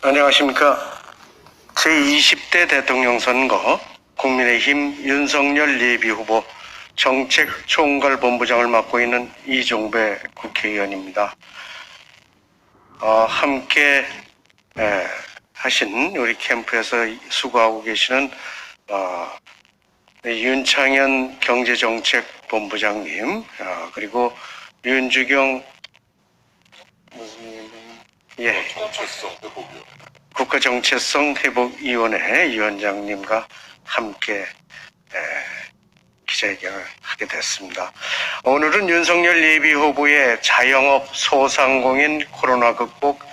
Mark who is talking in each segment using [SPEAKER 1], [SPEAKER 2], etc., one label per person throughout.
[SPEAKER 1] 안녕하십니까. 제20대 대통령 선거 국민의힘 윤석열 예비후보 정책총괄본부장을 맡고 있는 이종배 국회의원입니다. 함께 하신 우리 캠프에서 수고하고 계시는 윤창현 경제정책본부장님, 그리고 윤주경 국가정체성회복위원회 위원장님과 함께 기자회견을 하게 됐습니다. 오늘은 윤석열 예비후보의 자영업 소상공인 코로나 극복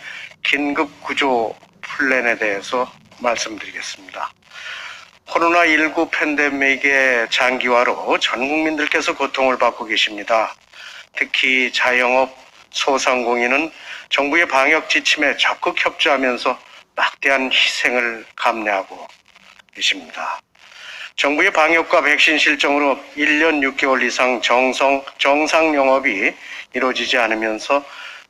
[SPEAKER 1] 긴급구조 플랜에 대해서 말씀드리겠습니다. 코로나19 팬데믹의 장기화로 전 국민들께서 고통을 받고 계십니다. 특히 자영업 소상공인은 정부의 방역 지침에 적극 협조하면서 막대한 희생을 감내하고 계십니다. 정부의 방역과 백신 실정으로 1년 6개월 이상 정상 영업이 이루어지지 않으면서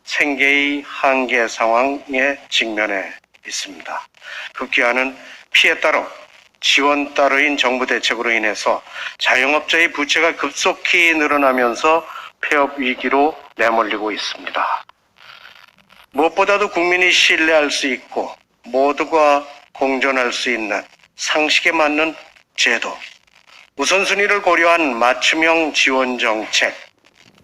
[SPEAKER 1] 생계의 한계 상황에 직면해 있습니다. 급기야는 피해 따로 지원 따로인 정부 대책으로 인해서 자영업자의 부채가 급속히 늘어나면서 폐업 위기로 내몰리고 있습니다. 무엇보다도 국민이 신뢰할 수 있고 모두가 공존할 수 있는 상식에 맞는 제도, 우선순위를 고려한 맞춤형 지원 정책,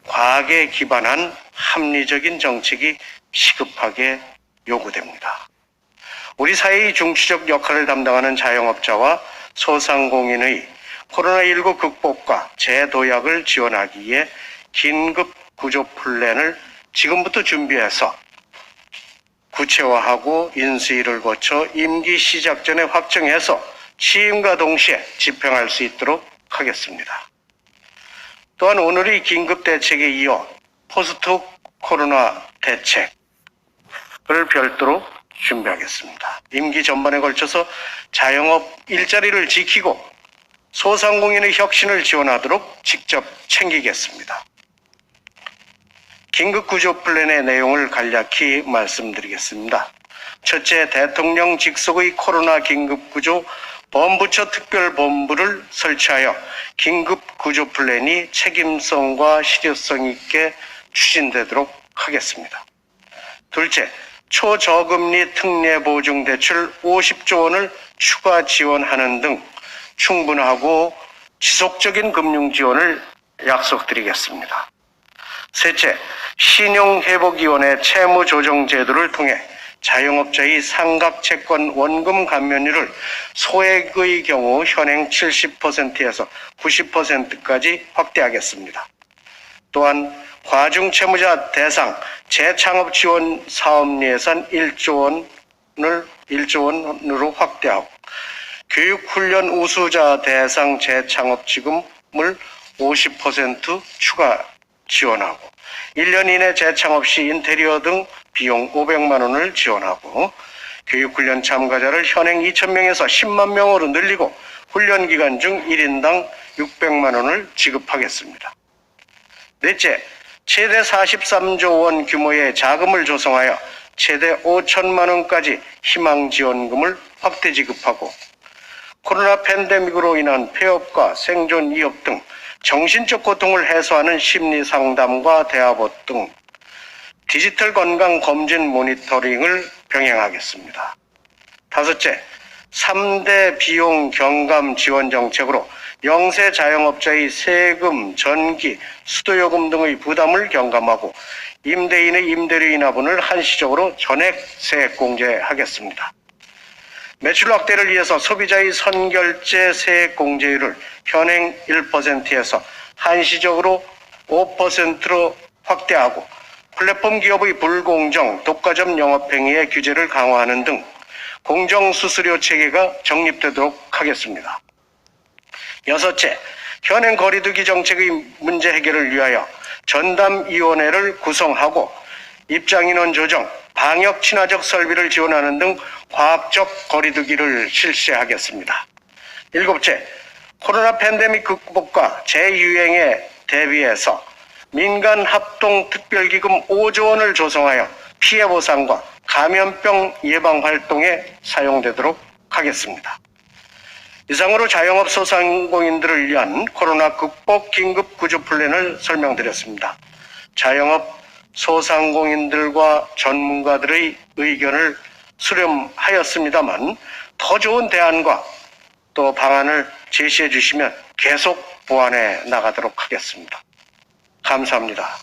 [SPEAKER 1] 과학에 기반한 합리적인 정책이 시급하게 요구됩니다. 우리 사회의 중추적 역할을 담당하는 자영업자와 소상공인의 코로나19 극복과 재도약을 지원하기 위해 긴급 구조 플랜을 지금부터 준비해서 구체화하고 인수위를 거쳐 임기 시작 전에 확정해서 취임과 동시에 집행할 수 있도록 하겠습니다. 또한 오늘의 긴급대책에 이어 포스트 코로나 대책을 별도로 준비하겠습니다. 임기 전반에 걸쳐서 자영업 일자리를 지키고 소상공인의 혁신을 지원하도록 직접 챙기겠습니다. 긴급구조 플랜의 내용을 간략히 말씀드리겠습니다. 첫째, 대통령 직속의 코로나 긴급구조 본부처 특별본부를 설치하여 긴급구조 플랜이 책임성과 실효성 있게 추진되도록 하겠습니다. 둘째, 초저금리 특례보증대출 50조 원을 추가 지원하는 등 충분하고 지속적인 금융 지원을 약속드리겠습니다. 셋째, 신용회복위원회 채무조정제도를 통해 자영업자의 상각채권 원금 감면율을 소액의 경우 현행 70%에서 90%까지 확대하겠습니다. 또한 과중채무자 대상 재창업 지원 사업 예산 1조 원으로 확대하고 교육훈련 우수자 대상 재창업 지급을 50% 추가 지원하고 1년 이내 재창업 시 인테리어 등 비용 500만 원을 지원하고 교육훈련 참가자를 현행 2,000명에서 10만 명으로 늘리고 훈련 기간 중 1인당 600만 원을 지급하겠습니다. 넷째, 최대 43조 원 규모의 자금을 조성하여 최대 5천만 원까지 희망지원금을 확대 지급하고 코로나 팬데믹으로 인한 폐업과 생존 위협 등 정신적 고통을 해소하는 심리상담과 대화봇 등 디지털 건강 검진 모니터링을 병행하겠습니다. 다섯째, 3대 비용 경감 지원 정책으로 영세 자영업자의 세금, 전기, 수도요금 등의 부담을 경감하고 임대인의 임대료 인하분을 한시적으로 전액 세액 공제하겠습니다. 매출 확대를 위해서 소비자의 선결제 세액 공제율을 현행 1%에서 한시적으로 5%로 확대하고 플랫폼 기업의 불공정, 독과점 영업행위의 규제를 강화하는 등 공정수수료 체계가 정립되도록 하겠습니다. 여섯째, 현행 거리두기 정책의 문제 해결을 위하여 전담위원회를 구성하고 입장인원 조정, 방역 친화적 설비를 지원하는 등 과학적 거리두기를 실시하겠습니다. 일곱째, 코로나 팬데믹 극복과 재유행에 대비해서 민간 합동 특별기금 5조 원을 조성하여 피해 보상과 감염병 예방 활동에 사용되도록 하겠습니다. 이상으로 자영업 소상공인들을 위한 코로나 극복 긴급 구조 플랜을 설명드렸습니다. 자영업 소상공인들과 전문가들의 의견을 수렴하였습니다만 더 좋은 대안과 또 방안을 제시해 주시면 계속 보완해 나가도록 하겠습니다. 감사합니다.